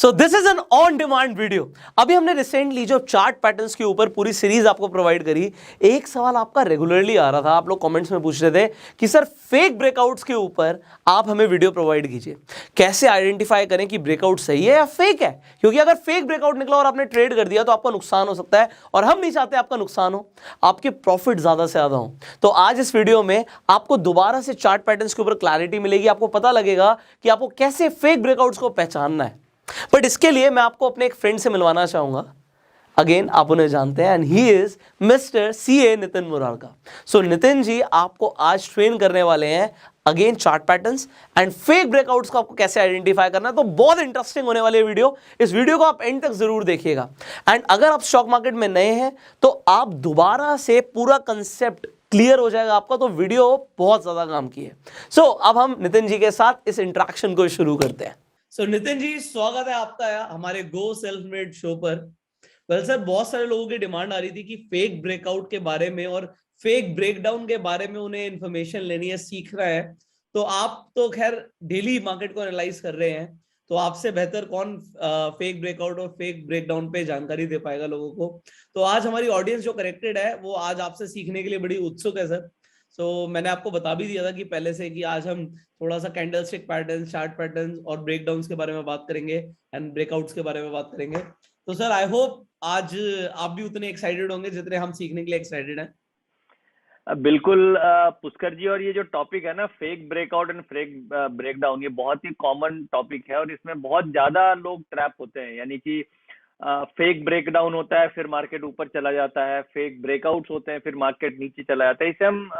So this is an on demand video. अभी हमने recently जो चार्ट पैटर्न्स के ऊपर पूरी सीरीज आपको प्रोवाइड करी, एक सवाल आपका रेगुलरली आ रहा था, आप लोग कमेंट्स में पूछ रहे थे कि सर फेक ब्रेकआउट्स के ऊपर आप हमें वीडियो प्रोवाइड कीजिए, कैसे आइडेंटिफाई करें कि ब्रेकआउट सही है या फेक है। क्योंकि अगर फेक ब्रेकआउट निकला और आपने ट्रेड कर दिया तो आपका नुकसान हो सकता है, और हम नहीं चाहते आपका नुकसान हो, आपके प्रॉफिट ज्यादा से ज्यादा हो। तो आज इस वीडियो में आपको दोबारा से चार्ट पैटर्न्स के ऊपर क्लैरिटी मिलेगी, आपको पता लगेगा कि आपको कैसे फेक ब्रेकआउट्स को पहचानना है। बट इसके लिए मैं आपको अपने एक फ्रेंड से मिलवाना चाहूंगा। अगेन आप उन्हें जानते हैं, and he is mister CA Nitin Murarka. So Nitin ji आपको आज ट्रेन करने वाले हैं again chart patterns and fake breakouts को आपको कैसे आइडेंटिफाई करना है। तो बहुत इंटरेस्टिंग होने वाली वीडियो, इस वीडियो को आप एंड तक जरूर देखिएगा। एंड अगर आप स्टॉक मार्केट में नए हैं तो आप दोबारा से पूरा कंसेप्ट क्लियर हो जाएगा आपका, तो वीडियो बहुत ज्यादा काम की है। सो अब हम नितिन जी के साथ इस इंटरेक्शन को शुरू करते हैं। सो नितिन जी, स्वागत है आपका हमारे गो सेल्फ मेड शो पर। वेल सर, बहुत सारे लोगों की डिमांड आ रही थी कि फेक ब्रेकआउट के बारे में और फेक ब्रेकडाउन के बारे में उन्हें इंफॉर्मेशन लेनी है, सीखना है। तो आप तो खैर डेली मार्केट को एनालाइज कर रहे हैं, तो आपसे बेहतर कौन फेक ब्रेकआउट और फेक ब्रेकडाउन पे जानकारी दे पाएगा लोगों को। तो आज हमारी ऑडियंस जो कनेक्टेड है वो आज आपसे सीखने के लिए बड़ी उत्सुक है सर। सो मैंने आपको बता भी दिया था कि पहले से कि आज हम थोड़ा सा कैंडलस्टिक पैटर्न्स, चार्ट पैटर्न्स और ब्रेकडाउन्स के बारे में बात करेंगे एंड ब्रेकआउट्स के बारे में बात करेंगे। तो सर आई होप आज आप भी उतने एक्साइटेड होंगे जितने हम सीखने के लिए एक्साइटेड हैं। बिल्कुल पुष्कर जी, और ये जो टॉपिक है ना, fake breakout and fake breakdown, ये बहुत ही कॉमन टॉपिक है और इसमें बहुत ज्यादा लोग ट्रैप होते हैं। यानी कि फेक ब्रेकडाउन होता है, फिर मार्केट ऊपर चला जाता है, फेक ब्रेकआउट्स होते हैं, फिर मार्केट नीचे चला जाता है। इसे हम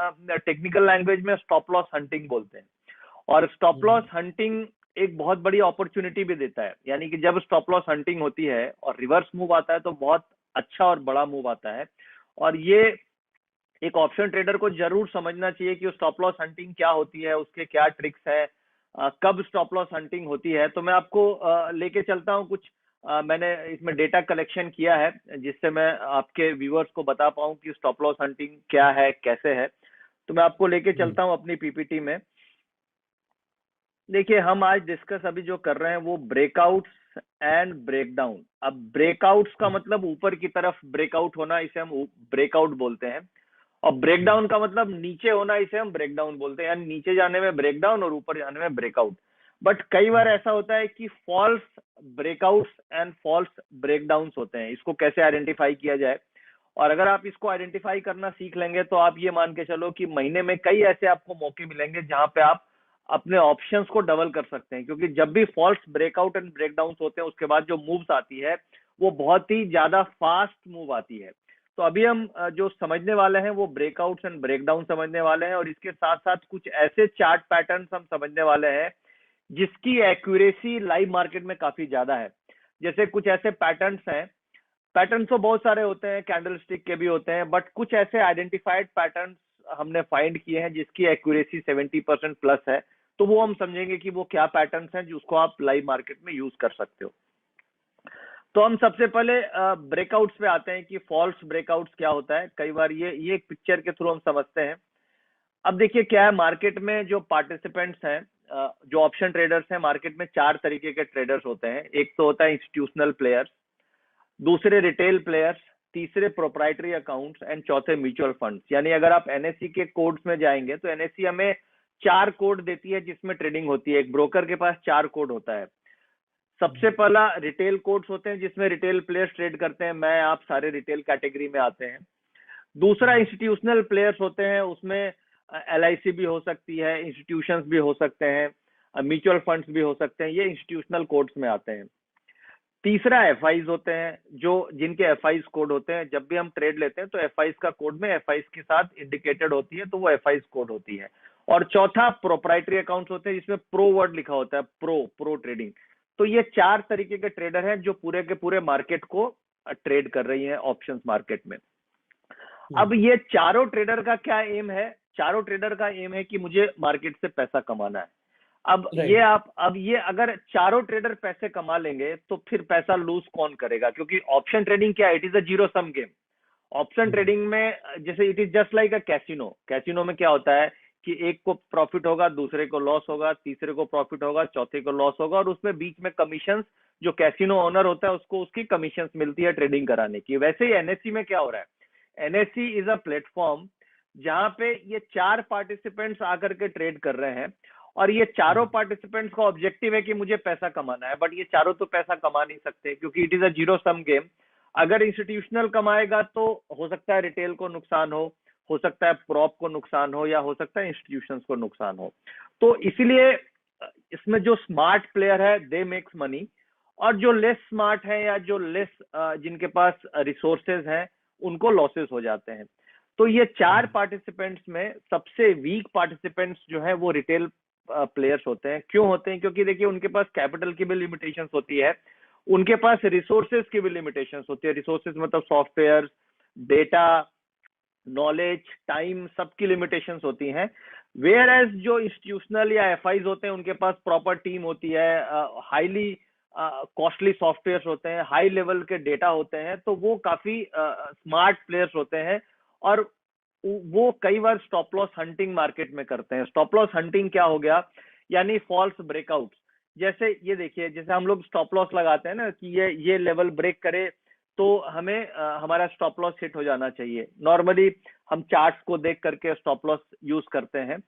टेक्निकल लैंग्वेज में स्टॉप लॉस हंटिंग बोलते हैं। और स्टॉप लॉस हंटिंग एक बहुत बड़ी अपॉर्चुनिटी भी देता है। यानी कि जब स्टॉप लॉस हंटिंग होती है और रिवर्स मूव आता है तो बहुत अच्छा और बड़ा मूव आता है। और ये एक ऑप्शन ट्रेडर को जरूर समझना चाहिए कि स्टॉप लॉस हंटिंग क्या होती है, उसके क्या ट्रिक्स है, कब स्टॉप लॉस हंटिंग होती है। तो मैं आपको लेके चलता हूँ कुछ। मैंने इसमें डेटा कलेक्शन किया है जिससे मैं आपके व्यूअर्स को बता पाऊँ कि स्टॉप लॉस हंटिंग क्या है, कैसे है। तो मैं आपको लेके चलता हूँ अपनी पीपीटी में। देखिए, हम आज डिस्कस अभी जो कर रहे हैं वो ब्रेकआउट्स एंड ब्रेकडाउन। अब ब्रेकआउट्स का मतलब ऊपर की तरफ ब्रेकआउट होना, इसे हम ब्रेकआउट बोलते हैं। और ब्रेकडाउन का मतलब नीचे होना, इसे हम ब्रेकडाउन बोलते हैं। यानी नीचे जाने में ब्रेकडाउन और ऊपर जाने में ब्रेकआउट। बट कई बार ऐसा होता है कि false breakouts and false breakdowns होते हैं। इसको कैसे आइडेंटिफाई किया जाए, और अगर आप इसको आइडेंटिफाई करना सीख लेंगे तो आप ये मान के चलो कि महीने में कई ऐसे आपको मौके मिलेंगे जहां पे आप अपने ऑप्शंस को डबल कर सकते हैं। क्योंकि जब भी फॉल्स ब्रेकआउट एंड ब्रेकडाउन होते हैं उसके बाद जो मूव्स आती है वो बहुत ही ज्यादा फास्ट मूव आती है। तो अभी हम जो समझने वाले हैं वो ब्रेकआउट्स एंड ब्रेकडाउन समझने वाले हैं, और इसके साथ साथ कुछ ऐसे चार्ट पैटर्न्स हम समझने वाले हैं जिसकी एक्यूरेसी लाइव मार्केट में काफी ज्यादा है। जैसे कुछ ऐसे पैटर्न्स हैं, पैटर्न्स तो बहुत सारे होते हैं, कैंडलस्टिक के भी होते हैं, बट कुछ ऐसे आइडेंटिफाइड पैटर्न्स हमने फाइंड किए हैं जिसकी एक्यूरेसी 70% प्लस है। तो वो हम समझेंगे कि वो क्या पैटर्न्स हैं जिसको आप लाइव मार्केट में यूज कर सकते हो। तो हम सबसे पहले ब्रेकआउट्स पे आते हैं कि फॉल्स ब्रेकआउट्स क्या होता है। कई बार ये एक पिक्चर के थ्रू हम समझते हैं। अब देखिए क्या है, मार्केट में जो पार्टिसिपेंट्स हैं, जो ऑप्शन ट्रेडर्स हैं, मार्केट में चार तरीके के ट्रेडर्स होते हैं। एक तो होता है इंस्टीट्यूशनल प्लेयर्स, दूसरे रिटेल प्लेयर्स, तीसरे प्रोप्राइटरी अकाउंट्स एंड चौथे म्यूचुअल फंड्स। यानी अगर आप एनएससी के कोड्स में जाएंगे तो एनएससी हमें चार कोड देती है जिसमें ट्रेडिंग होती है। एक ब्रोकर के पास चार कोड होता है। सबसे पहला रिटेल कोड्स होते हैं जिसमें रिटेल प्लेयर्स ट्रेड करते हैं, मैं आप सारे रिटेल कैटेगरी में आते हैं। दूसरा इंस्टीट्यूशनल प्लेयर्स होते हैं, उसमें एलआईसी भी हो सकती है, इंस्टीट्यूशंस भी हो सकते हैं, म्यूचुअल फंड्स भी हो सकते हैं, ये इंस्टीट्यूशनल कोड्स में आते हैं। तीसरा एफआईज होते हैं, जो जिनके एफआईज कोड होते हैं। जब भी हम ट्रेड लेते हैं तो एफआईज का कोड में एफआईज के साथ इंडिकेटेड होती है, तो वो एफआईज कोड होती है। और चौथा प्रोप्राइटरी अकाउंट्स होते हैं जिसमें प्रो वर्ड लिखा होता है, प्रो ट्रेडिंग। तो ये चार तरीके के ट्रेडर हैं जो पूरे के पूरे मार्केट को ट्रेड कर रही हैं ऑप्शंस मार्केट में। अब ये चारों ट्रेडर का क्या एम है? चारों ट्रेडर का एम है कि मुझे मार्केट से पैसा कमाना है। अब ये अगर चारों ट्रेडर पैसे कमा लेंगे तो फिर पैसा लूज कौन करेगा? क्योंकि ऑप्शन ट्रेडिंग क्या है? It is a zero sum game. Option trading में जैसे it is just like a casino. Casino में क्या होता है कि एक को प्रॉफिट होगा, दूसरे को लॉस होगा, तीसरे को प्रॉफिट होगा, चौथे को लॉस होगा, और उसमें बीच में कमीशन जो कैसीनो ओनर होता है उसको उसकी कमीशन मिलती है ट्रेडिंग कराने की। वैसे ही एनएससी में क्या हो रहा है, एनएससी इज अ प्लेटफॉर्म जहां पे ये 4 पार्टिसिपेंट्स आकर के ट्रेड कर रहे हैं, और ये चारों पार्टिसिपेंट्स का ऑब्जेक्टिव है कि मुझे पैसा कमाना है, बट ये चारों तो पैसा कमा नहीं सकते क्योंकि it is a zero sum game. अगर इंस्टीट्यूशनल कमाएगा तो हो सकता है रिटेल को नुकसान हो सकता है प्रॉप को नुकसान हो, या हो सकता है इंस्टीट्यूशंस को नुकसान हो। तो इसलिए इसमें जो स्मार्ट प्लेयर है दे मेक्स मनी, और जो लेस स्मार्ट है या जो लेस जिनके पास रिसोर्सेज हैं उनको लॉसेस हो जाते हैं। तो ये 4 पार्टिसिपेंट्स में सबसे वीक पार्टिसिपेंट्स जो है वो रिटेल प्लेयर्स होते हैं। क्यों होते हैं? क्योंकि देखिए उनके पास कैपिटल की भी लिमिटेशंस होती है, उनके पास रिसोर्सेज की भी लिमिटेशंस होती है। रिसोर्सेज मतलब सॉफ्टवेयर, डेटा, नॉलेज, टाइम, सबकी लिमिटेशंस होती हैं। वेयर एज जो इंस्टीट्यूशनल या एफआईज होते हैं उनके पास प्रॉपर टीम होती है, हाईली कॉस्टली सॉफ्टवेयर होते हैं, हाई लेवल के डेटा होते हैं, तो वो काफी स्मार्ट प्लेयर्स होते हैं, और वो कई बार स्टॉप लॉस हंटिंग मार्केट में करते हैं। स्टॉप लॉस हंटिंग क्या हो गया, यानी फॉल्स ब्रेकआउट। जैसे ये देखिए, जैसे हम लोग स्टॉप लॉस लगाते हैं ना कि ये लेवल ब्रेक करे तो हमें हमारा स्टॉप लॉस हिट हो जाना चाहिए। नॉर्मली हम चार्ट्स को देख करके स्टॉप लॉस यूज करते हैं।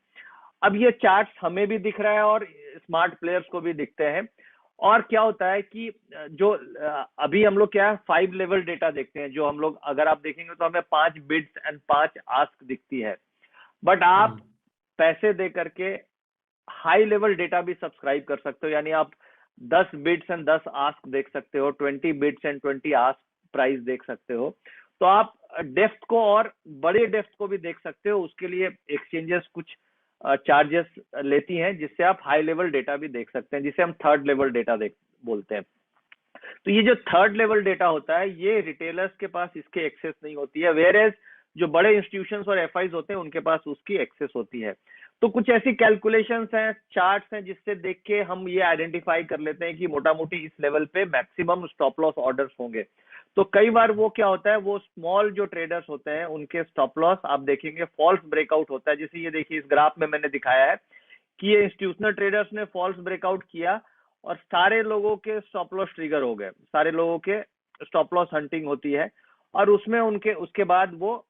अब ये चार्ट्स हमें भी दिख रहा है और स्मार्ट प्लेयर्स को भी दिखते हैं। और क्या होता है कि जो अभी हम लोग क्या है 5 लेवल डेटा देखते हैं, जो हम लोग अगर आप देखेंगे तो हमें 5 बिड्स एंड 5 आस्क दिखती है, बट आप पैसे दे करके हाई लेवल डेटा भी सब्सक्राइब कर सकते हो, यानी आप 10 बिड्स एंड 10 आस्क देख सकते हो, 20 बिड्स एंड 20 आस्क प्राइस देख सकते हो। तो आप डेप्थ को और बड़े डेप्थ को भी देख सकते हो। उसके लिए एक्सचेंजेस कुछ चार्जेस लेती हैं जिससे आप हाई लेवल डेटा भी देख सकते हैं, जिसे हम थर्ड लेवल डेटा देख बोलते हैं। तो ये जो थर्ड लेवल डेटा होता है ये रिटेलर्स के पास इसके एक्सेस नहीं होती है, वेयर एज जो बड़े इंस्टीट्यूशंस और एफआईज होते हैं उनके पास उसकी एक्सेस होती है। तो कुछ ऐसी कैलकुलेशंस हैं, चार्ट्स हैं, जिससे देख के हम ये आइडेंटिफाई कर लेते हैं कि मोटा मोटी इस लेवल पे मैक्सिमम स्टॉप लॉस ऑर्डर्स होंगे। तो कई बार वो क्या होता है, वो स्मॉल जो ट्रेडर्स होते हैं उनके स्टॉप लॉस आप देखेंगे फॉल्स ब्रेकआउट होता है। जैसे ये देखिए इस ग्राफ में मैंने दिखाया है कि ये इंस्टीट्यूशनल ट्रेडर्स ने फॉल्स ब्रेकआउट किया और सारे लोगों के स्टॉप लॉस ट्रिगर हो गए, सारे लोगों के स्टॉप लॉस हंटिंग होती है, और उसमें उनके उसके बाद वो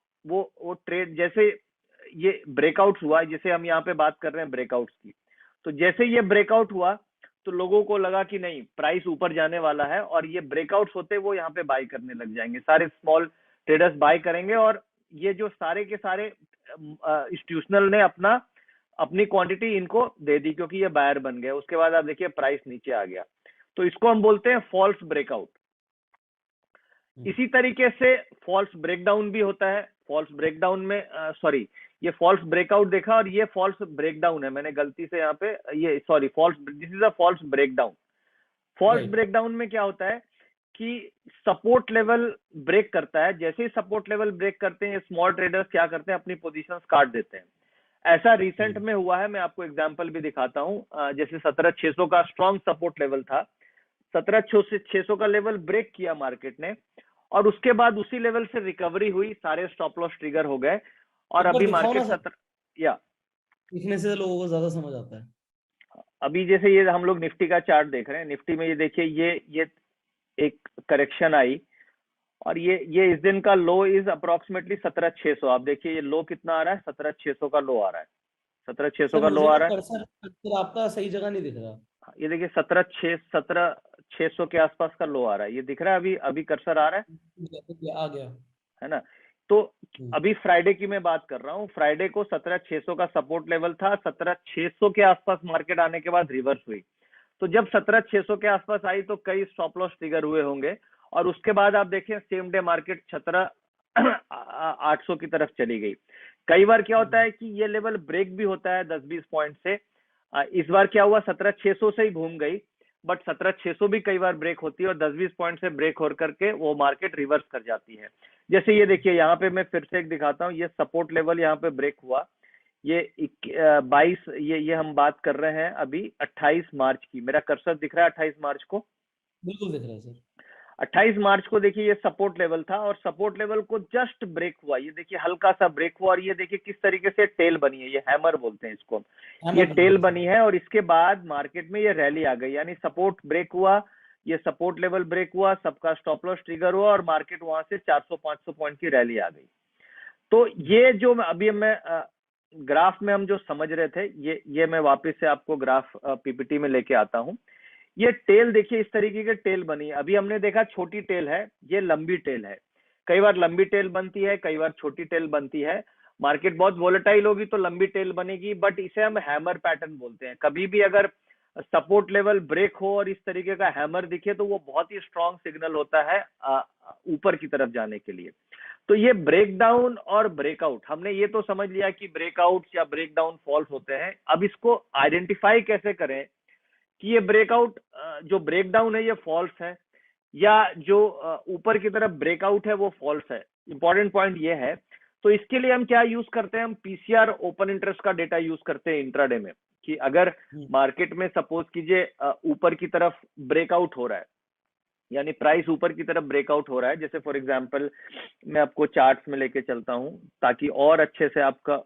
ट्रेड जैसे ये ब्रेकआउट हुआ, जैसे हम यहाँ पे बात कर रहे हैं ब्रेकआउट्स की, तो जैसे ये ब्रेकआउट हुआ तो लोगों को लगा कि नहीं प्राइस ऊपर जाने वाला है, और ये ब्रेकआउट्स होते वो यहाँ पे बाय करने लग जाएंगे, सारे स्मॉल ट्रेडर्स बाय करेंगे, और ये जो सारे के सारे इंस्टीट्यूशनल ने अपनी क्वांटिटी इनको दे दी क्योंकि ये बायर बन गए। उसके बाद आप देखिए प्राइस नीचे आ गया, तो इसको हम बोलते हैं फॉल्स ब्रेकआउट। इसी तरीके से फॉल्स ब्रेकडाउन भी होता है। फॉल्स ब्रेकडाउन में सॉरी, ये फॉल्स ब्रेकआउट देखा और ये फॉल्स ब्रेकडाउन है, मैंने गलती से यहाँ पे ये sorry false, this is a false breakdown. False breakdown में क्या होता है कि सपोर्ट लेवल ब्रेक करता है, जैसे ही सपोर्ट लेवल ब्रेक करते हैं स्मॉल ट्रेडर्स क्या करते हैं, अपनी पोजीशंस काट देते हैं। ऐसा रिसेंट में हुआ है, मैं आपको एग्जांपल भी दिखाता हूं। जैसे 17,600 का स्ट्रॉन्ग सपोर्ट लेवल था, 17,600 का लेवल ब्रेक किया मार्केट ने, और उसके बाद उसी लेवल से रिकवरी हुई, सारे स्टॉप लॉस ट्रिगर हो गए, और अभी मार्केट 17 या लिखने से लोगों को ज्यादा समझ आता है। अभी जैसे ये हम लोग निफ्टी का चार्ट देख रहे हैं, निफ्टी में ये देखिए ये एक करेक्शन आई, और ये इस दिन का लो इज अप्रोक्सीमेटली 17,600। आप देखिए ये लो कितना आ रहा है, 17,600 का लो आ रहा है, 17,600 का लो आ रहा है। कर्सर आपका सही जगह नहीं दिख रहा। ये देखिए 17,600 के आसपास का लो आ रहा है, ये दिख रहा है, अभी कर्सर आ रहा है, आ गया है ना। तो अभी फ्राइडे की मैं बात कर रहा हूँ, फ्राइडे को 17,600 का सपोर्ट लेवल था, 17,600 के आसपास मार्केट आने के बाद रिवर्स हुई। तो जब 17,600 के आसपास आई तो कई स्टॉप लॉस ट्रिगर हुए होंगे, और उसके बाद आप देखें सेम डे मार्केट 17,800 की तरफ चली गई। कई बार क्या होता है कि ये लेवल ब्रेक भी होता है 10-20 पॉइंट से। इस बार क्या हुआ, 17,600 से ही घूम गई, बट 17,600 भी कई बार ब्रेक होती है और 10-20 पॉइंट से ब्रेक हो करके वो मार्केट रिवर्स कर जाती है। जैसे ये देखिए यहाँ पे मैं फिर से एक दिखाता हूँ, ये सपोर्ट लेवल यहाँ पे ब्रेक हुआ, ये 22, ये हम बात कर रहे हैं अभी 28 मार्च की, मेरा कर्सर दिख रहा है 28 मार्च को, बिल्कुल दिख रहा है सर। 28 मार्च को देखिए ये सपोर्ट लेवल था, और सपोर्ट लेवल को जस्ट ब्रेक हुआ, ये देखिए हल्का सा ब्रेक हुआ, और ये देखिए किस तरीके से टेल बनी है, ये हैमर बोलते हैं इसको, ये टेल बनी है, और इसके बाद मार्केट में ये रैली आ गई, यानी सपोर्ट ब्रेक हुआ, ये सपोर्ट लेवल ब्रेक हुआ, सबका स्टॉप लॉस ट्रिगर हुआ और मार्केट वहां से 400-500 पॉइंट की रैली आ गई। तो ये जो अभी मैं ग्राफ में हम जो समझ रहे थे, ये मैं वापस से आपको ग्राफ पीपीटी में लेके आता हूं। ये टेल देखिए, इस तरीके की टेल बनी है। अभी हमने देखा छोटी टेल है, ये लंबी टेल है। कई बार लंबी टेल बनती है, कई बार छोटी टेल बनती है। मार्केट बहुत वोलेटाइल होगी तो लंबी टेल बनेगी, बट इसे हम हैमर पैटर्न बोलते हैं। कभी भी अगर सपोर्ट लेवल ब्रेक हो और इस तरीके का हैमर दिखे तो वो बहुत ही स्ट्रॉन्ग सिग्नल होता है ऊपर की तरफ जाने के लिए। तो ये ब्रेकडाउन और ब्रेकआउट, हमने ये तो समझ लिया कि ब्रेकआउट या ब्रेकडाउन फॉल्स होते हैं। अब इसको आइडेंटिफाई कैसे करें कि ये ब्रेकआउट जो ब्रेकडाउन है ये फॉल्स है या जो ऊपर की तरफ ब्रेकआउट है वो फॉल्स है। इंपॉर्टेंट पॉइंट ये है। तो इसके लिए हम क्या यूज करते हैं, हम पीसीआर ओपन इंटरेस्ट का डेटा यूज करते हैं इंट्राडे में, कि अगर मार्केट में सपोज कीजिए ऊपर की तरफ ब्रेकआउट हो रहा है, यानी प्राइस ऊपर की तरफ ब्रेकआउट हो रहा है। जैसे फॉर एग्जांपल मैं आपको चार्ट्स में लेके चलता हूं ताकि और अच्छे से आपका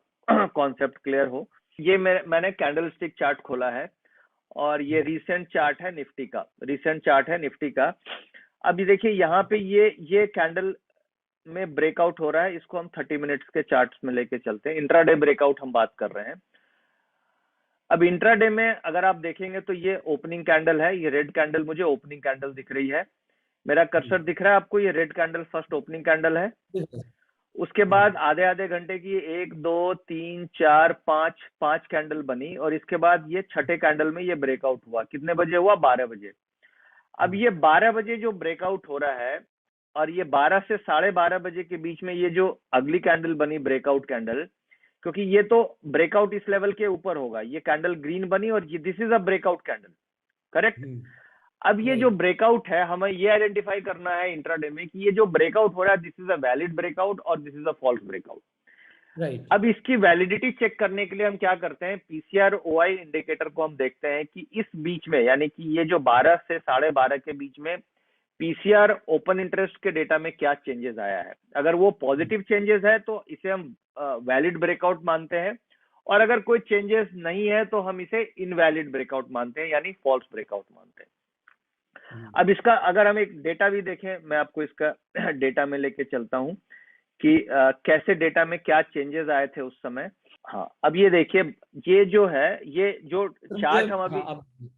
कॉन्सेप्ट क्लियर हो। ये मैंने कैंडलस्टिक चार्ट खोला है और ये रीसेंट चार्ट है निफ्टी का, रीसेंट चार्ट है निफ्टी का। अभी देखिए यहाँ पे ये कैंडल में ब्रेकआउट हो रहा है, इसको हम 30 मिनट्स के चार्ट्स में लेके चलते हैं। इंट्राडे ब्रेकआउट हम बात कर रहे हैं। अब इंट्राडे में अगर आप देखेंगे तो ये ओपनिंग कैंडल है, ये रेड कैंडल मुझे ओपनिंग कैंडल दिख रही है। मेरा कर्सर दिख रहा है आपको, ये red candle first opening candle है। उसके बाद आधे आधे घंटे की 1 2 3 4 5 कैंडल बनी और इसके बाद ये छठे कैंडल में ये ब्रेकआउट हुआ। कितने बजे हुआ, 12 बजे। अब ये 12 बजे जो ब्रेकआउट हो रहा है और ये 12 से 12:30 बजे के बीच में ये जो अगली कैंडल बनी ब्रेकआउट कैंडल, क्योंकि ये तो ब्रेकआउट इस लेवल के ऊपर होगा, ये कैंडल ग्रीन बनी और ये this is a breakout candle, correct. अब ये जो ब्रेकआउट है हमें ये आइडेंटिफाई करना है इंट्राडे में कि ये जो ब्रेकआउट हो रहा है this is a valid breakout और this is a false breakout. Right. अब इसकी वैलिडिटी चेक करने के लिए हम क्या करते हैं, पीसीआर ओआई इंडिकेटर को हम देखते हैं कि इस बीच में, यानी कि ये जो 12 से 12:30 के बीच में पीसीआर ओपन इंटरेस्ट के डेटा में क्या चेंजेस आया है। अगर वो पॉजिटिव चेंजेस है तो इसे हम वैलिड ब्रेकआउट मानते हैं, और अगर कोई चेंजेस नहीं है तो हम इसे इनवैलिड ब्रेकआउट मानते हैं, यानी फॉल्स ब्रेकआउट मानते हैं। अब इसका अगर हम एक डेटा भी देखें, मैं आपको इसका डेटा में लेके चलता हूं कि कैसे डेटा में क्या चेंजेस आए थे उस समय। हाँ, अब ये देखिए, ये जो है, ये जो चार्ट हम अभी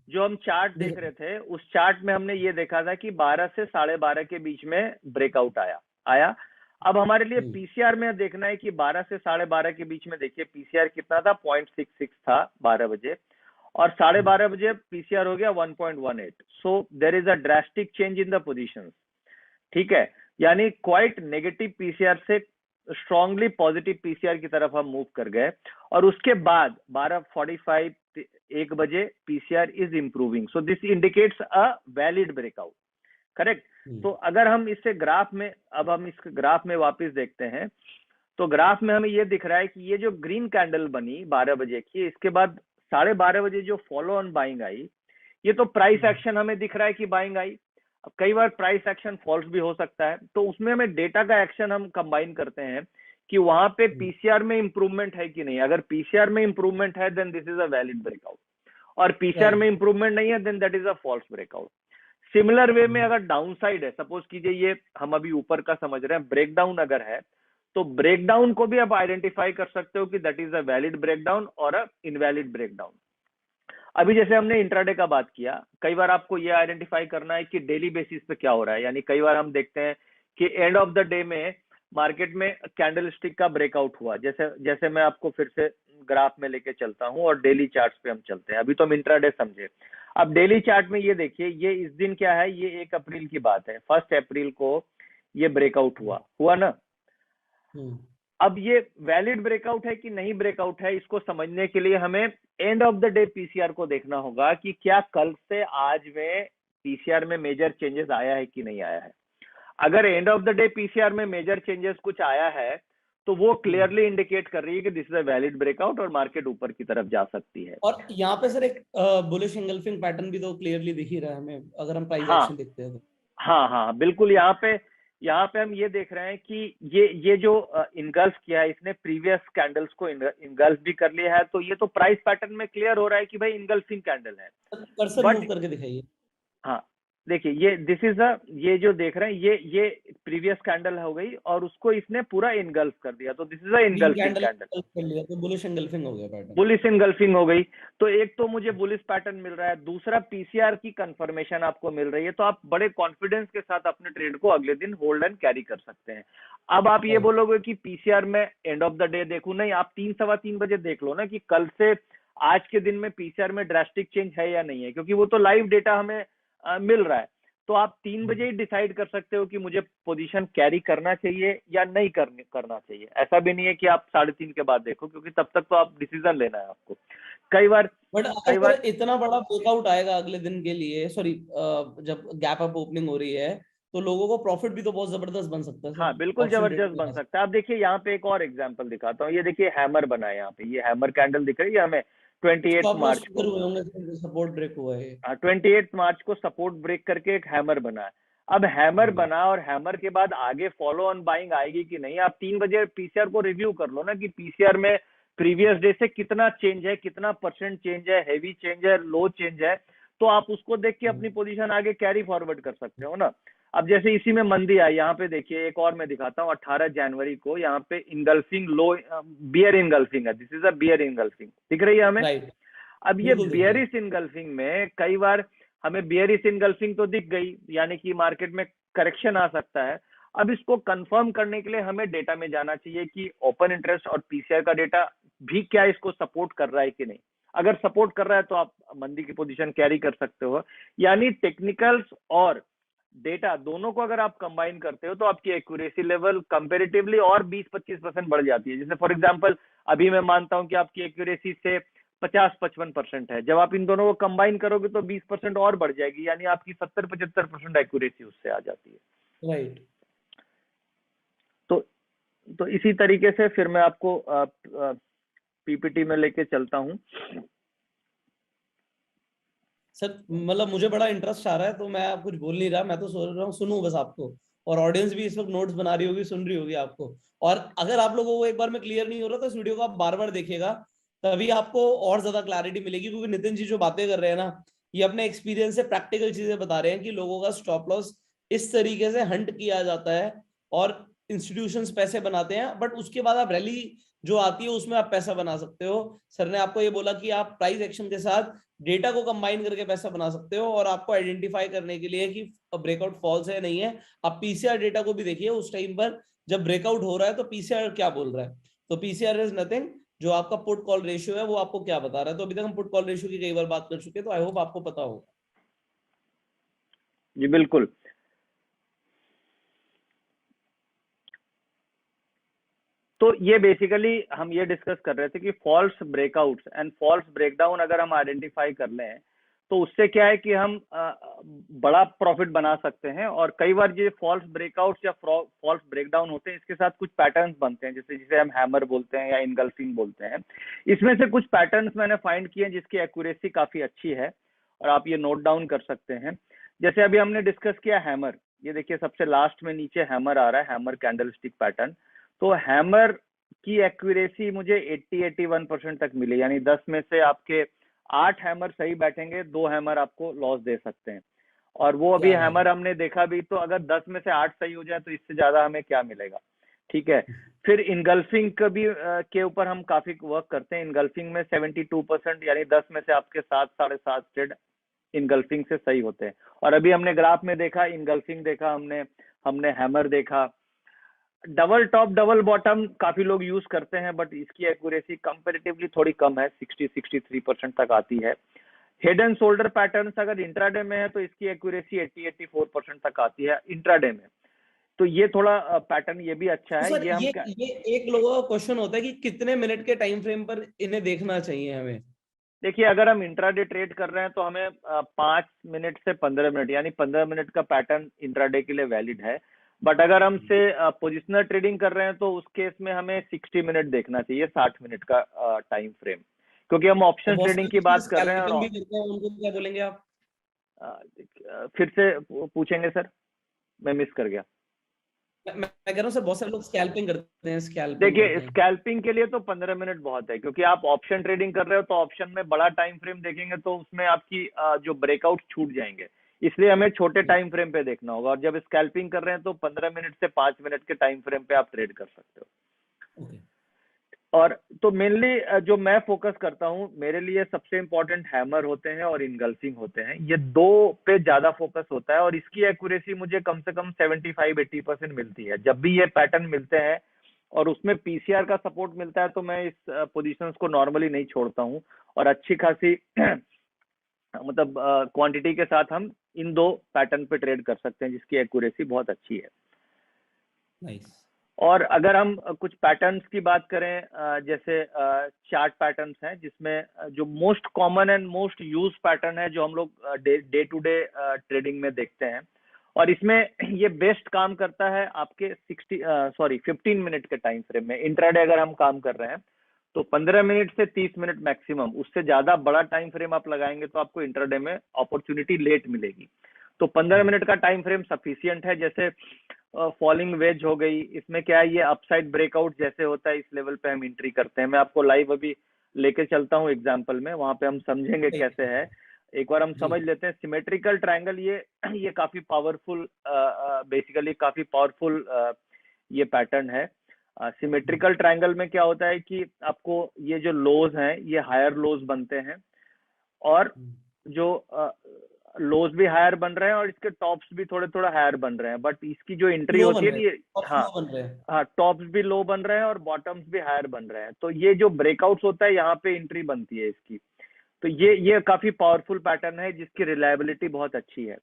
जो हम चार्ट देख रहे थे, उस चार्ट में हमने ये देखा था कि 12 से 12:30 के बीच में ब्रेकआउट आया। अब हमारे लिए पीसीआर में देखना है कि 12 से 12:30 के बीच में देखिए पीसीआर कितना था, 0.66 था 12 बजे, और 12:30 बजे पीसीआर हो गया 1.18। So there is a drastic change in the positions, ठीक है। यानी क्वाइट नेगेटिव पीसीआर से स्ट्रांगली पॉजिटिव पीसीआर की तरफ हम मूव कर गए, और उसके बाद 12:45 1 बजे PCR is improving. So this indicates a valid breakout, correct. तो अगर हम इससे ग्राफ में, अब हम इस ग्राफ में वापस देखते हैं, तो ग्राफ में हमें ये दिख रहा है कि ये जो ग्रीन कैंडल बनी 12 बजे की, इसके बाद 12:30 बजे जो फॉलो ऑन बाइंग आई, ये तो प्राइस एक्शन हमें दिख रहा है कि बाइंग आई। अब कई बार प्राइस एक्शन फॉल्स भी हो सकता है, तो उसमें हमें डेटा का एक्शन हम कंबाइन करते हैं कि वहां पे पीसीआर में इंप्रूवमेंट है कि नहीं। अगर पीसीआर में इंप्रूवमेंट है then this is a valid breakout, और पीसीआर में इंप्रूवमेंट नहीं है then that is a false breakout. Similar way में अगर डाउन साइड है, सपोज कीजिए ये हम अभी ऊपर का समझ रहे हैं, ब्रेकडाउन अगर है, तो ब्रेकडाउन को भी आप आइडेंटिफाई कर सकते हो कि that is a valid breakdown और अ इनवैलिड ब्रेकडाउन। अभी जैसे हमने इंट्राडे का बात किया, कई बार आपको ये आइडेंटिफाई करना है कि डेली बेसिस पे क्या हो रहा है। यानी कई बार हम देखते हैं कि एंड ऑफ द डे में मार्केट में कैंडलस्टिक का ब्रेकआउट हुआ। जैसे मैं आपको फिर से ग्राफ में लेके चलता हूं और डेली चार्ट्स पे हम चलते हैं। अभी तो हम इंट्राडे समझे, अब डेली चार्ट में ये देखिए, ये इस दिन क्या है, ये 1 अप्रैल की बात है। 1 अप्रैल को ये ब्रेकआउट हुआ ना। अब ये वैलिड ब्रेकआउट है कि नहीं ब्रेकआउट है, इसको समझने के लिए हमें end of the day PCR को देखना होगा कि क्या कल से आज में पीसीआर में मेजर चेंजेस आया है कि नहीं आया है। अगर end of the day PCR में मेजर चेंजेस कुछ आया है तो वो क्लियरली इंडिकेट कर रही है कि this is a valid breakout और मार्केट ऊपर की तरफ जा सकती है। और यहाँ पे सर एक बुलिश इंगल्फिंग पैटर्न भी तो क्लियरली दिख ही रहा है हमें, अगर हम प्राइस हाँ, एक्शन देखते हैं तो। हाँ, बिल्कुल। यहाँ पे हम ये देख रहे हैं कि ये जो इनगल्फ किया है, इसने प्रीवियस कैंडल्स को इनगल्फ भी कर लिया है। तो ये तो प्राइस पैटर्न में क्लियर हो रहा है कि भाई इनगल्फिंग कैंडल है। कर्सर मूव करके दिखाइए। हाँ, देखिए ये दिस इज अ, ये जो देख रहे हैं ये प्रीवियस कैंडल हो गई और उसको इसने पूरा इनगल्फ कर दिया, तो this is a green engulfing candle candle, कर लिया तो बुलिश एंगल्फिंग हो गया पैटर्न। बुलिश इनगल्फिंग हो गई। तो एक तो मुझे बुलिश पैटर्न मिल रहा है, दूसरा पीसीआर की कंफर्मेशन आपको मिल रही है, तो आप बड़े कॉन्फिडेंस के साथ अपने ट्रेड को अगले दिन होल्ड एंड कैरी कर सकते हैं। अब आप ये Right. बोलोगे कि पीसीआर में एंड ऑफ द डे देखूं, नहीं, आप 3 सवा 3 बजे देख लो ना कि कल से आज के दिन में पीसीआर में ड्रास्टिक चेंज है या नहीं है, क्योंकि वो तो लाइव डेटा हमें मिल रहा है। तो आप 3 बजे ही डिसाइड कर सकते हो कि मुझे पोजीशन कैरी करना चाहिए या नहीं करना चाहिए। ऐसा भी नहीं है कि आप 3:30 के बाद देखो, क्योंकि तब तक तो आप डिसीजन लेना है आपको। कई बार बट कई अगर बार इतना बड़ा ब्रेकआउट आएगा अगले दिन के लिए, सॉरी जब गैप अप ओपनिंग हो रही है, तो लोगों को प्रॉफिट भी तो बहुत जबरदस्त बन सकता है हाँ, सर, बिल्कुल ऑप्शन जबरदस्त ट्रेडिंग बन में। सकता है। आप देखिए यहाँ पे एक और एग्जांपल दिखाता हूँ, ये देखिए हैमर बना है यहाँ पे, ये हैमर कैंडल दिख रही है हमें 28 स्टॉप लॉस मार्च ट्रिगर को। हुए होंगे, सपोर्ट ब्रेक हुआ है। 28 मार्च को सपोर्ट ब्रेक करके एक हैमर बना है। अब हैमर बना और हैमर के बाद आगे फॉलो ऑन बाइंग आएगी कि नहीं, आप 3 बजे पीसीआर को रिव्यू कर लो ना कि पीसीआर में प्रीवियस डे से कितना चेंज है, कितना परसेंट चेंज है, हैवी चेंज है, लो चेंज है, तो आप उसको देख के अपनी पोजीशन आगे कैरी फॉरवर्ड कर सकते हो ना। अब जैसे इसी में मंदी आई, यहाँ पे देखिए एक और मैं दिखाता हूँ, 18 जनवरी को यहाँ पे इनगल्फिंग लो, बियर इनगल्फिंग है, this is a bear engulfing, दिख रही है हमें। राइट, अब ये बिल्कुल दिख रहा है। बियरिश इनगल्फिंग में कई बार हमें बियरिश इनगल्फिंग तो दिख गई, यानी कि मार्केट में करेक्शन आ सकता है। अब इसको कंफर्म करने के लिए हमें डेटा में जाना चाहिए कि ओपन इंटरेस्ट और पीसीआर का डेटा भी क्या इसको सपोर्ट कर रहा है कि नहीं। अगर सपोर्ट कर रहा है तो आप मंदी की पोजीशन कैरी कर सकते हो। यानी टेक्निकल्स और डेटा दोनों को अगर आप कंबाइन करते हो तो आपकी एक्यूरेसी लेवल कंपेरेटिवली और 20-25% बढ़ जाती है। जैसे फॉर एग्जांपल अभी मैं मानता हूं कि आपकी एक्यूरेसी से 50-55% है, जब आप इन दोनों को कंबाइन करोगे तो 20% और बढ़ जाएगी, यानी आपकी 70-75% एक्यूरेसी उससे आ जाती है। राइट, तो तो इसी तरीके से फिर मैं आपको पीपीटी में लेके चलता हूं। सर मतलब मुझे बड़ा इंटरेस्ट आ रहा है, तो मैं आप कुछ बोल नहीं रहा, मैं तो सोच रहा हूँ सुनूं बस आपको, और ऑडियंस भी इस वक्त नोट्स बना रही होगी, सुन रही होगी आपको। और अगर आप लोगों को एक बार में क्लियर नहीं हो रहा तो इस वीडियो को आप बार बार देखिएगा, तभी आपको और ज्यादा क्लैरिटी मिलेगी। क्योंकि नितिन जी जो बातें कर रहे हैं ना, ये अपने एक्सपीरियंस से प्रैक्टिकल चीजें बता रहे हैं कि लोगों का स्टॉप लॉस इस तरीके से हंट किया जाता है और इंस्टीट्यूशंस पैसे बनाते हैं, बट उसके बाद आप रैली जो आती है उसमें आप पैसा बना सकते हो। सर ने आपको ये बोला कि आप प्राइस एक्शन के साथ डेटा को कंबाइन करके पैसा बना सकते हो, और आपको आइडेंटिफाई करने के लिए कि ब्रेकआउट फॉल्स है नहीं है, आप पीसीआर डेटा को भी देखिए। उस टाइम पर जब ब्रेकआउट हो रहा है तो पीसीआर क्या बोल रहा है, तो पीसीआर इज नथिंग, जो आपका पुट कॉल रेशियो है वो आपको क्या बता रहा है। तो अभी तक हम पुट कॉल रेशियो की कई बार बात कर चुके हैं, तो आई होप आपको पता होगा। जी बिल्कुल। तो ये बेसिकली हम ये डिस्कस कर रहे थे कि false breakouts and false breakdown अगर हम आइडेंटिफाई कर लें तो उससे क्या है कि हम बड़ा प्रॉफिट बना सकते हैं। और कई बार ये फॉल्स ब्रेकआउट्स या फॉल्स ब्रेकडाउन होते हैं, इसके साथ कुछ पैटर्न्स बनते हैं, जैसे जिसे हम हैमर बोलते हैं या इनगल्फिंग बोलते हैं। इसमें से कुछ पैटर्न्स मैंने फाइंड किए जिसकी एक्यूरेसी काफी अच्छी है और आप ये नोट डाउन कर सकते हैं। जैसे अभी हमने डिस्कस किया हैमर, ये देखिए सबसे लास्ट में नीचे हैमर आ रहा है, हैमर कैंडलस्टिक पैटर्न। तो हैमर की एक्यूरेसी मुझे 80-81% तक मिली, यानी 10 में से आपके 8 हैमर सही बैठेंगे, 2 हैमर आपको लॉस दे सकते हैं। और वो अभी क्या बात हैमर हमने देखा भी, तो अगर 10 में से 8 सही हो जाए तो इससे ज्यादा हमें क्या मिलेगा। ठीक है। फिर इनगल्फिंग का भी के ऊपर हम काफी वर्क करते हैं। इनगल्फिंग में 72%, यानी 10 में से आपके 7-7.5 ट्रेड इनगल्फिंग से सही होते हैं। और अभी हमने ग्राफ में देखा, इनगल्फिंग देखा, हमने हैमर देखा। डबल टॉप डबल बॉटम काफी लोग यूज करते हैं, बट इसकी एक्यूरेसी कंपैरेटिवली थोड़ी कम है, 60-63% तक आती है। हेड एंड शोल्डर पैटर्न्स अगर इंट्राडे में है तो इसकी एक्यूरेसी 80-84% तक आती है इंट्राडे में। तो ये थोड़ा पैटर्न ये भी अच्छा तो है। सर ये हम ये एक लोगों का क्वेश्चन होता है कि कितने मिनट के टाइम फ्रेम पर इन्हें देखना चाहिए हमें। देखिए, अगर हम इंट्राडे ट्रेड कर रहे हैं तो हमें 5 मिनट से 15 मिनट, यानी 15 मिनट का पैटर्न इंट्राडे के लिए वैलिड है। बट अगर हम से पोजिशनल ट्रेडिंग कर रहे हैं तो उस केस में हमें 60 मिनट देखना चाहिए, 60 मिनट का टाइम फ्रेम, क्योंकि हम और ऑप्शन बहुत ट्रेडिंग की सारे बात कर रहे हैं। स्कैल्पिंग भी और करते हैं, उनको क्या बोलेंगे आप? फिर से पूछेंगे सर, मैं मिस कर गया। मैं कह रहा हूँ सर, बहुत सारे लोग स्कैल्पिंग करते हैं, स्कैल्पिंग देखिए, करते हैं। स्कैल्पिंग के लिए तो 15 मिनट बहुत है, क्योंकि आप ऑप्शन ट्रेडिंग कर रहे हो तो ऑप्शन में बड़ा टाइम फ्रेम देखेंगे तो उसमें आपकी जो ब्रेकआउट छूट जाएंगे। इसलिए हमें छोटे टाइम फ्रेम पे देखना होगा, और जब स्कैल्पिंग कर रहे हैं तो 15 मिनट से 5 मिनट के टाइम फ्रेम पे आप ट्रेड कर सकते हो। ओके। और तो मेनली जो मैं फोकस करता हूँ, मेरे लिए सबसे इंपॉर्टेंट हैमर होते हैं और इनगल्फिंग होते हैं, ये दो पे ज्यादा फोकस होता है, और इसकी एक्यूरेसी मुझे कम से कम 75-80% मिलती है। जब भी ये पैटर्न मिलते हैं और उसमें पीसीआर का सपोर्ट मिलता है तो मैं इस पोजीशंस को नॉर्मली नहीं छोड़ता हूँ, और अच्छी खासी मतलब क्वांटिटी के साथ हम इन दो पैटर्न पे ट्रेड कर सकते हैं जिसकी एक्यूरेसी बहुत अच्छी है। नाइस। और अगर हम कुछ पैटर्न्स की बात करें, जैसे चार्ट पैटर्न्स हैं, जिसमें जो most common and most use pattern है जो हम लोग डे टू डे ट्रेडिंग में देखते हैं, और इसमें ये बेस्ट काम करता है आपके 15 मिनट के टाइम फ्रेम में। इंट्राडे अगर हम काम कर रहे हैं तो 15 मिनट से 30 मिनट मैक्सिमम, उससे ज्यादा बड़ा टाइम फ्रेम आप लगाएंगे तो आपको इंट्राडे में अपॉर्चुनिटी लेट मिलेगी। तो 15 मिनट का टाइम फ्रेम सफिशियंट है। जैसे फॉलिंग वेज हो गई, इसमें क्या है, ये अपसाइड ब्रेकआउट जैसे होता है, इस लेवल पे हम एंट्री करते हैं। मैं आपको लाइव अभी लेके चलता हूँ एग्जांपल में, वहां पे हम समझेंगे कैसे है। एक बार हम समझ लेते हैं सिमेट्रिकल ट्रायंगल। ये काफी पावरफुल, बेसिकली काफी पावरफुल ये पैटर्न है। सिमेट्रिकल ट्रायंगल में क्या होता है कि आपको ये जो लोज हैं ये हायर लोज बनते हैं, और जो लोज भी हायर बन रहे हैं और इसके टॉप्स भी थोड़े थोड़ा हायर बन रहे हैं, बट इसकी जो एंट्री होती है ये, हाँ टॉप्स भी लो बन रहे हैं और बॉटम्स भी हायर बन रहे हैं। तो ये जो ब्रेकआउट्स होता है यहाँ पे एंट्री बनती है इसकी। तो ये काफी पावरफुल पैटर्न है जिसकी रिलायबिलिटी बहुत अच्छी है।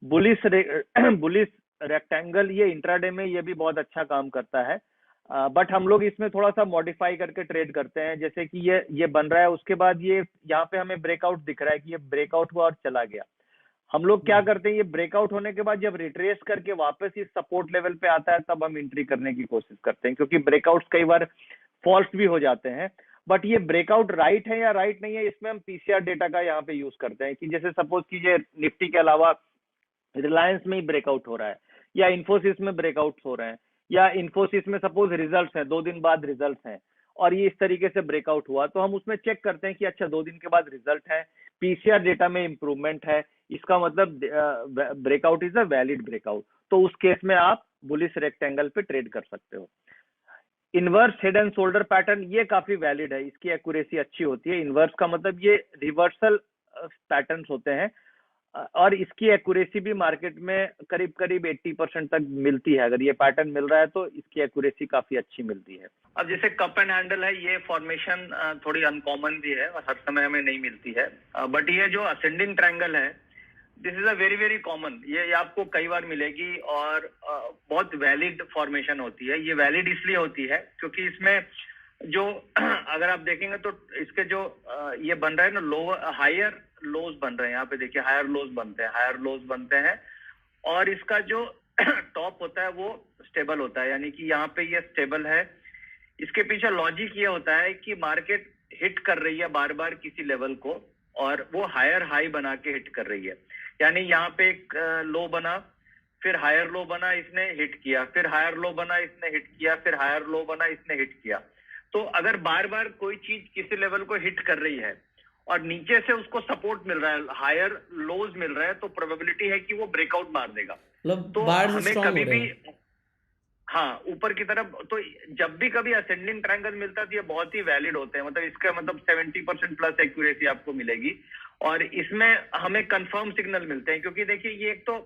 बुलिश रेक्टेंगल, ये इंट्राडे में ये भी बहुत अच्छा काम करता है, बट हम लोग इसमें थोड़ा सा मॉडिफाई करके ट्रेड करते हैं। जैसे कि ये बन रहा है, उसके बाद ये यहाँ पे हमें ब्रेकआउट दिख रहा है कि ये ब्रेकआउट हुआ और चला गया। हम लोग क्या करते हैं, ये ब्रेकआउट होने के बाद जब रिट्रेस करके वापस इस सपोर्ट लेवल पे आता है तब हम एंट्री करने की कोशिश करते हैं, क्योंकि ब्रेकआउट्स कई बार फॉल्स भी हो जाते हैं। बट ये ब्रेकआउट राइट है या राइट नहीं है, इसमें हम पीसीआर डेटा का यहाँ पे यूज करते हैं कि जैसे सपोज कीजिए निफ्टी के अलावा रिलायंस में ही ब्रेकआउट हो रहा है, या इन्फोसिस में ब्रेकआउट हो रहे हैं, या इन्फोसिस में सपोज रिजल्ट्स हैं, 2 दिन बाद रिजल्ट्स हैं और ये इस तरीके से ब्रेकआउट हुआ, तो हम उसमें चेक करते हैं कि अच्छा 2 दिन के बाद रिजल्ट है, पीसीआर डेटा में इंप्रूवमेंट है, इसका मतलब breakout is a valid breakout. तो उस केस में आप बुलिश रेक्टेंगल पे ट्रेड कर सकते हो। Inverse head and shoulder pattern, ये काफी वैलिड है, इसकी एक्यूरेसी अच्छी होती है। इनवर्स का मतलब ये रिवर्सल पैटर्न्स होते हैं, और इसकी एक्यूरेसी भी मार्केट में करीब करीब 80% तक मिलती है। अगर ये पैटर्न मिल रहा है तो इसकी एक्यूरेसी काफी अच्छी मिलती है। अब जैसे कप एंड हैंडल है, ये फॉर्मेशन थोड़ी अनकॉमन भी है और हर समय हमें नहीं मिलती है, बट ये जो असेंडिंग ट्रायंगल है, this is a very very common, ये आपको कई बार मिलेगी और बहुत वैलिड फॉर्मेशन होती है। ये वैलिड इसलिए होती है क्योंकि इसमें जो अगर आप देखेंगे तो इसके जो ये बन रहा है ना, लोअर हायर लोज बन रहे हैं, यहाँ पे देखिए हायर लोज बनते हैं, और इसका जो टॉप होता है वो स्टेबल होता है, यानी कि यहाँ पे ये स्टेबल है। इसके पीछे लॉजिक ये होता है कि मार्केट हिट कर रही है बार बार किसी लेवल को, और वो हायर हाई बना के हिट कर रही है। यानी यहाँ पे एक लो बना, फिर हायर लो बना, इसने हिट किया, फिर हायर लो बना, इसने हिट किया, फिर हायर लो बना, इसने हिट किया। तो अगर बार बार कोई चीज किसी लेवल को हिट कर रही है और नीचे से उसको सपोर्ट मिल रहा है, हायर लोज मिल रहा है, तो प्रोबेबिलिटी है कि वो ब्रेकआउट मार देगा। तो हमें कभी भी हाँ ऊपर की तरफ, तो जब भी कभी असेंडिंग ट्रायंगल मिलता है तो ये बहुत ही वैलिड होते हैं, मतलब इसका मतलब 70% प्लस एक्यूरेसी आपको मिलेगी, और इसमें हमें कंफर्म सिग्नल मिलते हैं। क्योंकि देखिए ये एक तो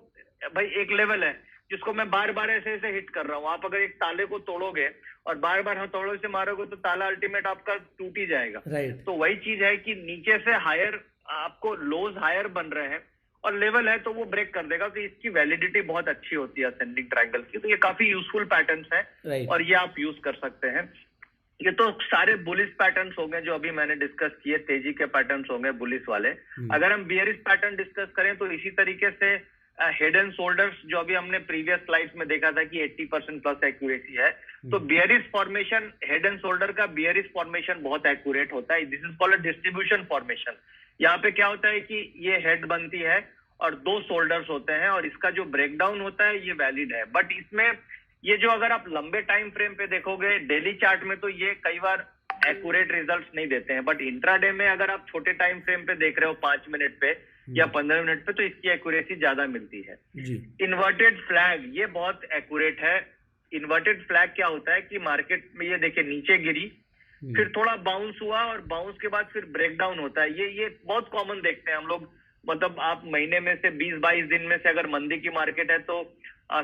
भाई एक लेवल है जिसको मैं बार बार ऐसे ऐसे हिट कर रहा हूँ। आप अगर एक ताले को तोड़ोगे और बार बार हथौड़ों से मारोगे तो ताला अल्टीमेट आपका टूट ही जाएगा। तो वही चीज है कि नीचे से हायर आपको लोज हायर बन रहे हैं और लेवल है तो वो ब्रेक कर देगा। तो इसकी वैलिडिटी बहुत अच्छी होती है असेंडिंग ट्रायंगल की। तो ये काफी यूजफुल पैटर्न्स हैं और ये आप यूज कर सकते हैं। ये तो सारे बुलिश पैटर्न्स हो गए जो अभी मैंने डिस्कस किए, तेजी के पैटर्न्स हो गए बुलिश वाले। अगर हम बियरिश पैटर्न डिस्कस करें तो इसी तरीके से हेड एंड शोल्डर्स, जो अभी हमने प्रीवियस स्लाइड्स में देखा था कि 80% प्लस एक्यूरेसी है, तो bearish formation, head and shoulder का बियरिश फॉर्मेशन बहुत एक्यूरेट होता है। This is called distribution formation. यहाँ पे क्या होता है कि ये हेड बनती है और 2 शोल्डर्स होते हैं और इसका जो ब्रेकडाउन होता है ये वैलिड है। बट इसमें ये जो अगर आप लंबे टाइम फ्रेम पे देखोगे डेली चार्ट में तो ये कई बार एक्यूरेट रिजल्ट्स नहीं देते हैं। बट इंट्राडे में अगर आप छोटे टाइम फ्रेम पे देख रहे हो 5 मिनट पे, या 15 मिनट पे, तो इसकी एक्यूरेसी ज्यादा मिलती है। जी। इन्वर्टेड फ्लैग, ये बहुत एक्यूरेट है। इन्वर्टेड फ्लैग क्या होता है कि मार्केट में ये देखिए नीचे गिरी, फिर थोड़ा बाउंस हुआ और बाउंस के बाद फिर ब्रेकडाउन होता है। ये बहुत कॉमन देखते हैं हम लोग। मतलब आप महीने में से 20-22 दिन में से अगर मंदी की मार्केट है तो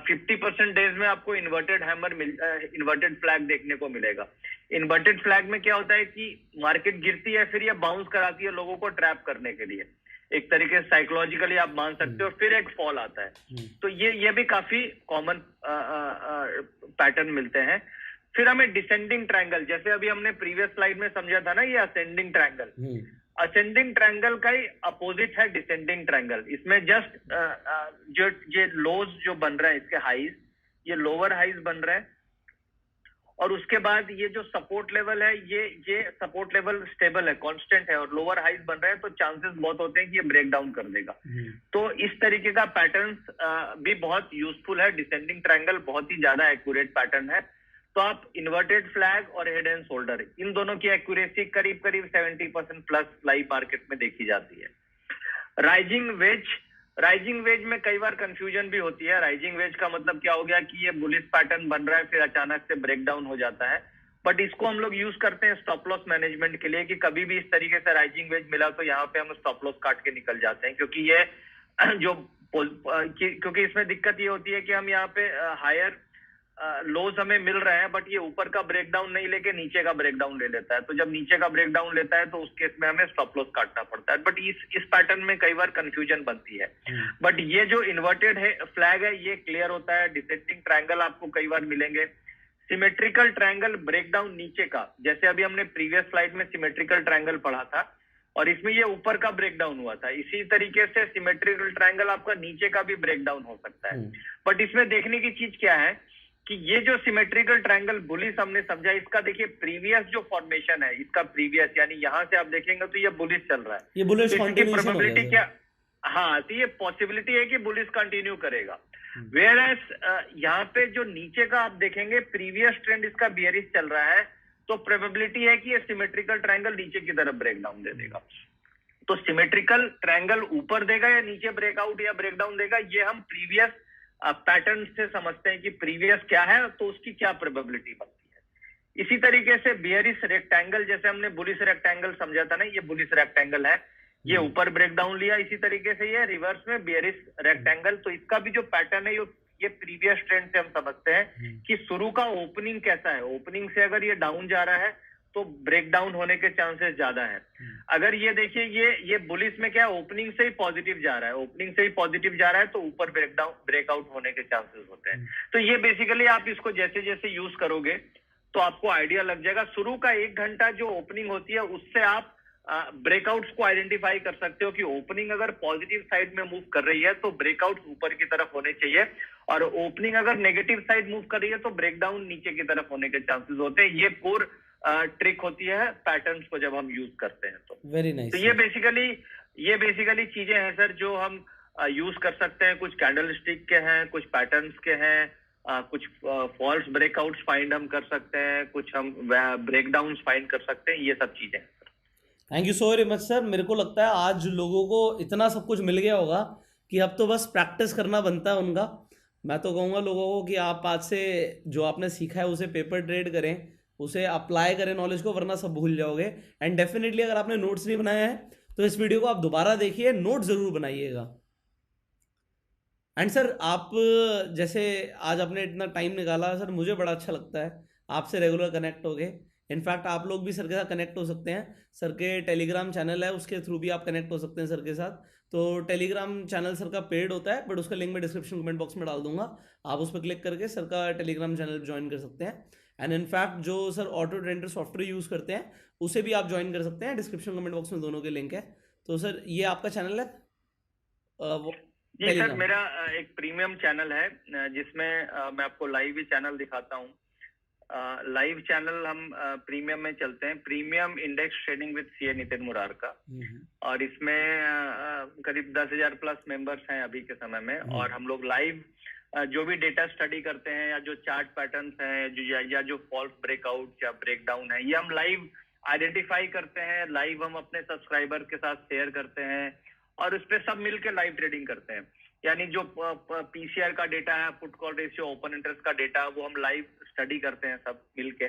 50% डेज में आपको इन्वर्टेड फ्लैग देखने को मिलेगा। इन्वर्टेड फ्लैग में क्या होता है कि मार्केट गिरती है, फिर ये बाउंस कराती है लोगों को ट्रैप करने के लिए, एक तरीके से साइकोलॉजिकली आप मान सकते हो, फिर एक फॉल आता है। तो ये भी काफी कॉमन पैटर्न मिलते हैं। फिर हमें डिसेंडिंग ट्रायंगल, जैसे अभी हमने प्रीवियस स्लाइड में समझा था ना, ये असेंडिंग ट्रायंगल, असेंडिंग ट्रायंगल का ही अपोजिट है डिसेंडिंग ट्रायंगल। इसमें जस्ट जो ये लोज जो बन रहा है इसके हाईज, ये लोअर हाईज बन रहा है, और उसके बाद ये जो सपोर्ट लेवल है, ये सपोर्ट लेवल स्टेबल है, कांस्टेंट है, और लोअर हाईज बन रहे हैं, तो चांसेस बहुत होते हैं कि ये ब्रेक डाउन कर देगा। तो इस तरीके का पैटर्न्स भी बहुत यूजफुल है। डिसेंडिंग ट्रायंगल बहुत ही ज्यादा एक्यूरेट पैटर्न है। तो आप इन्वर्टेड फ्लैग और हेड एंड शोल्डर, इन दोनों की एक्यूरेसी करीब करीब 70% प्लस लाइव मार्केट में देखी जाती है। राइजिंग वेज में कई बार कंफ्यूजन भी होती है। राइजिंग वेज का मतलब क्या हो गया कि ये बुलिश पैटर्न बन रहा है, फिर अचानक से ब्रेक डाउन हो जाता है। बट इसको हम लोग यूज करते हैं स्टॉप लॉस मैनेजमेंट के लिए, कि कभी भी इस तरीके से राइजिंग वेज मिला तो यहाँ पे हम स्टॉप लॉस काट के निकल जाते हैं, क्योंकि ये क्योंकि इसमें दिक्कत ये होती है कि हम यहाँ पे हायर लोज हमें मिल रहे हैं, बट ये ऊपर का ब्रेकडाउन नहीं लेके नीचे का ब्रेकडाउन ले लेता है। तो जब नीचे का ब्रेकडाउन लेता है तो उस केस में हमें स्टॉप लॉस काटना पड़ता है। बट इस पैटर्न में कई बार कंफ्यूजन बनती है। बट ये जो इन्वर्टेड है फ्लैग है, ये क्लियर होता है। डिसेंडिंग ट्रायंगल आपको कई बार मिलेंगे। सिमेट्रिकल ट्रायंगल ब्रेकडाउन नीचे का, जैसे अभी हमने प्रीवियस स्लाइड में सिमेट्रिकल ट्रायंगल पढ़ा था और इसमें ये ऊपर का ब्रेकडाउन हुआ था। इसी तरीके से सिमेट्रिकल ट्रायंगल आपका नीचे का भी ब्रेकडाउन हो सकता है। बट इसमें देखने की चीज क्या है कि ये जो सिमेट्रिकल ट्रायंगल बुलिश हमने समझा, इसका देखिए प्रीवियस जो फॉर्मेशन है, इसका प्रीवियस यानी यहां से आप देखेंगे तो ये बुलिश चल रहा है। ये बुलिश कंटिन्यूएशन प्रोबेबिलिटी क्या, हाँ, तो ये पॉसिबिलिटी है कि बुलिश कंटिन्यू करेगा। वेयर एज यहाँ पे जो नीचे का आप देखेंगे प्रीवियस ट्रेंड इसका बियरिश चल रहा है, तो प्रोबेबिलिटी है कि ये सिमेट्रिकल ट्रायंगल नीचे की तरफ ब्रेकडाउन दे देगा। तो सिमेट्रिकल ट्रायंगल ऊपर देगा या नीचे ब्रेकआउट या ब्रेकडाउन देगा, ये हम प्रीवियस पैटर्न से समझते हैं कि प्रीवियस क्या है तो उसकी क्या प्रोबेबिलिटी बनती है। इसी तरीके से बियरिश रेक्टेंगल, जैसे हमने बुलिश रेक्टेंगल समझा था ना, ये बुलिश रेक्टेंगल है, ये ऊपर ब्रेकडाउन लिया। इसी तरीके से ये रिवर्स में बियरिश रेक्टेंगल, तो इसका भी जो पैटर्न है ये प्रीवियस ट्रेंड से हम समझते हैं कि शुरू का ओपनिंग कैसा है। ओपनिंग से अगर ये डाउन जा रहा है तो ब्रेकडाउन होने के चांसेस ज्यादा है। अगर ये देखिए ये बुलिश में क्या है, ओपनिंग से ही पॉजिटिव जा रहा है, ओपनिंग से ही पॉजिटिव जा रहा है तो ऊपर ब्रेकआउट होने के चांसेस होते हैं। तो ये बेसिकली आप इसको जैसे जैसे यूज करोगे तो आपको आइडिया लग जाएगा। शुरू का 1 घंटा जो ओपनिंग होती है उससे आप ब्रेकआउट्स को आइडेंटिफाई कर सकते हो कि ओपनिंग अगर पॉजिटिव साइड में मूव कर रही है तो ब्रेकआउट ऊपर की तरफ होने चाहिए, और ओपनिंग अगर नेगेटिव साइड मूव कर रही है तो ब्रेकडाउन नीचे की तरफ होने के चांसेस होते हैं। ये कोर ट्रिक होती है पैटर्न्स को जब हम यूज करते हैं तो। Very nice. तो ये बेसिकली चीजें हैं सर जो हम यूज कर सकते हैं। कुछ कैंडल स्टिक के हैं, कुछ पैटर्न्स के हैं, कुछ फॉल्स ब्रेकआउट्स फाइंड हम कर सकते हैं, कुछ हम ब्रेकडाउन फाइंड कर सकते हैं। ये सब चीजें हैं। Thank you so very much sir. मेरे को लगता है आज लोगों को इतना सब कुछ मिल गया होगा कि अब तो बस प्रैक्टिस करना बनता है उनका। मैं तो कहूँगा लोगों को कि आप आज से जो आपने सीखा है उसे पेपर ट्रेड करें, उसे अप्लाई करें नॉलेज को, वरना सब भूल जाओगे। एंड डेफिनेटली अगर आपने नोट्स नहीं बनाया है तो इस वीडियो को आप दोबारा देखिए, नोट जरूर बनाइएगा। एंड सर आप जैसे आज आपने इतना टाइम निकाला सर, मुझे बड़ा अच्छा लगता है आपसे रेगुलर कनेक्ट हो गए। इनफैक्ट आप लोग भी सर के साथ कनेक्ट हो सकते हैं। सर के टेलीग्राम चैनल है, उसके थ्रू भी आप कनेक्ट हो सकते हैं सर के साथ। तो टेलीग्राम चैनल सर का पेड होता है, बट उसका लिंक मैं डिस्क्रिप्शन कमेंट बॉक्स में डाल दूंगा। आप उस पर क्लिक करके सर का टेलीग्राम चैनल ज्वाइन कर सकते हैं। एंड इनफैक्ट जो sir auto trender software use करते हैं उसे भी आप ज्वाइन कर सकते हैं। डिस्क्रिप्शन कमेंट बॉक्स में दोनों के लिंक है। तो सर ये आपका चैनल है? जी सर, मेरा एक प्रीमियम चैनल है जिसमें मैं आपको लाइव ही चैनल दिखाता हूँ। लाइव चैनल हम प्रीमियम में चलते हैं, premium index trading with CA Nitin Murar का। और इसमें करीब 10,000 प्लस मेंबर्स हैं अभी के समय में। और हम लोग लाइव जो भी डेटा स्टडी करते हैं या जो चार्ट पैटर्न्स हैं या जो फॉल्स ब्रेकआउट या ब्रेकडाउन है, ये हम लाइव आइडेंटिफाई करते हैं, लाइव हम अपने सब्सक्राइबर के साथ शेयर करते हैं। और उस पर सब मिलके लाइव ट्रेडिंग करते हैं। यानी जो पीसीआर का डेटा है, put call ratio, open interest का डेटा, वो हम लाइव स्टडी करते हैं सब मिलके।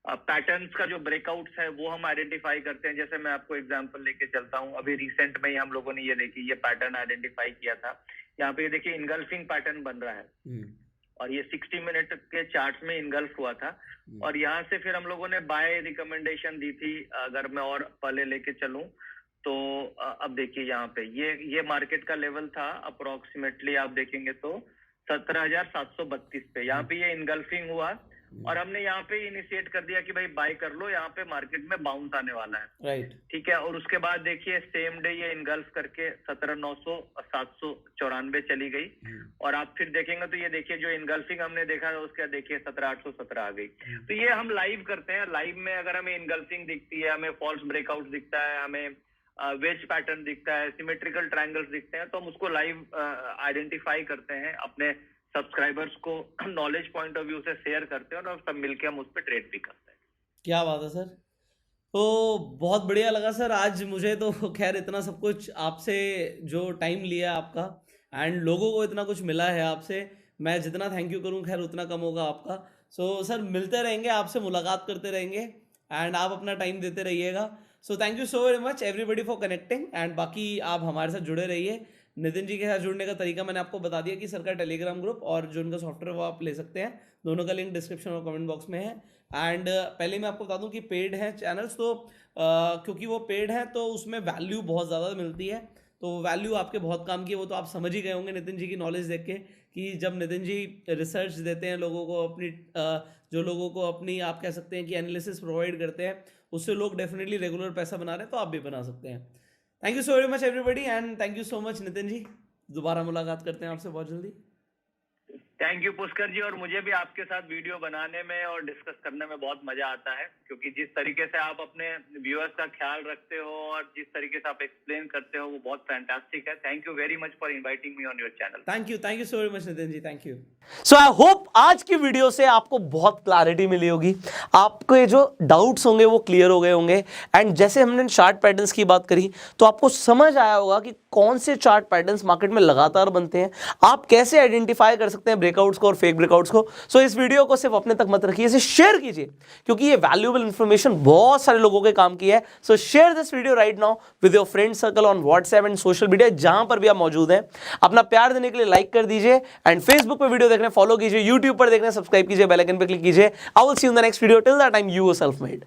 पैटर्न्स का जो ब्रेकआउट्स है वो हम आइडेंटिफाई करते हैं। जैसे मैं आपको एग्जांपल लेके चलता हूँ, अभी रिसेंट में ही हम लोगों ने ये देखी, ये पैटर्न आइडेंटिफाई किया था। यहाँ पे ये देखिए इनगल्फिंग पैटर्न बन रहा है और ये 60 मिनट के चार्ट में इनगल्फ हुआ था और यहाँ से फिर हम लोगों ने बाय रिकमेंडेशन दी थी। अगर मैं और पहले लेके चलूं तो अब देखिए यहाँ पे ये मार्केट का लेवल था अप्रोक्सीमेटली, आप देखेंगे तो 17,732 पे। यहाँ पे ये इनगल्फिंग हुआ और हमने यहाँ पे इनिशिएट कर दिया कि भाई बाय कर लो, यहाँ पे मार्केट में बाउंस आने वाला है। राइट, ठीक है। और उसके बाद देखिए सेम डे ये इनगल्फ करके 17,900 794 चली गई और आप फिर देखेंगे तो ये देखिए जो इनगल्फिंग हमने देखा उसके देखिए 17,817 आ गई। तो ये हम लाइव करते हैं। लाइव में अगर हमें इनगल्फिंग दिखती है, हमें फॉल्स ब्रेकआउट दिखता है, हमें वेज पैटर्न दिखता है, सिमेट्रिकल ट्रायंगल्स दिखते हैं, तो हम उसको लाइव आइडेंटिफाई करते हैं, अपने सब्सक्राइबर्स को नॉलेज पॉइंट ऑफ व्यू से शेयर करते हैं और सब मिलके हम उस पर ट्रेड भी करते हैं। क्या बात है सर। तो बहुत बढ़िया लगा सर आज मुझे तो खैर इतना सब कुछ आपसे जो टाइम लिया आपका एंड लोगों को इतना कुछ मिला है आपसे, मैं जितना थैंक यू करूं खैर उतना कम होगा आपका। सो सर मिलते रहेंगे, आपसे मुलाकात करते रहेंगे एंड आप अपना टाइम देते रहिएगा। So thank you so very much everybody for connecting and बाकी आप हमारे साथ जुड़े रहिए। नितिन जी के साथ जुड़ने का तरीका मैंने आपको बता दिया कि सर का टेलीग्राम ग्रुप और जो उनका सॉफ्टवेयर वो आप ले सकते हैं, दोनों का लिंक डिस्क्रिप्शन और कमेंट बॉक्स में है। एंड पहले मैं आपको बता दूं कि पेड है चैनल्स, तो क्योंकि वो पेड है तो उसमें वैल्यू बहुत ज़्यादा मिलती है, तो वैल्यू आपके बहुत काम की है, वो तो आप समझ ही गए होंगे नितिन जी की नॉलेज देख के कि जब नितिन जी रिसर्च देते हैं लोगों को, अपनी जो लोगों को अपनी आप कह सकते हैं कि एनालिसिस प्रोवाइड करते हैं, उससे लोग डेफिनेटली रेगुलर पैसा बना रहे हैं, तो आप भी बना सकते हैं। Thank you so very much everybody and thank you so much Nitin ji. दोबारा मुलाकात करते हैं आपसे बहुत जल्दी। Thank you Pushkar ji. और मुझे भी आपके साथ वीडियो बनाने में और डिस्कस करने में बहुत मजा आता है, क्योंकि जिस तरीके से आप अपने व्यूअर्स का ख्याल रखते हो और जिस तरीके से आप एक्सप्लेन करते हो वो बहुत फैंटास्टिक है। Thank you very much for inviting me on your channel. Thank you so very much Nitin ji, thank you. So I hope आज की वीडियो से आपको बहुत क्लैरिटी मिली होगी, आपके जो डाउट्स होंगे वो क्लियर हो गए होंगे एंड जैसे हमने चार्ट पैटर्न्स की बात करी तो आपको समझ आया होगा कि कौन से चार्ट पैटर्न्स मार्केट में लगातार बनते हैं, आप कैसे आइडेंटिफाई कर सकते हैं ब्रेकआउट्स को और फेक ब्रेकआउट्स को। सो इस वीडियो को सिर्फ अपने तक मत रखिए, इसे शेयर कीजिए क्योंकि ये वैल्यूएबल इंफॉर्मेशन बहुत सारे लोगों के काम की है। सो share this video right now with your friend circle on WhatsApp and social media, जहां पर भी आप मौजूद हैं। अपना प्यार देने के लिए लाइक कर दीजिए एंड फेसबुक पर वीडियो देखने फॉलो कीजिए, यूट्यूब पर देखने सब्सक्राइब कीजिए, बेल आइकन पर क्लिक कीजिए। I will see you in the next video. Till that time you are self made.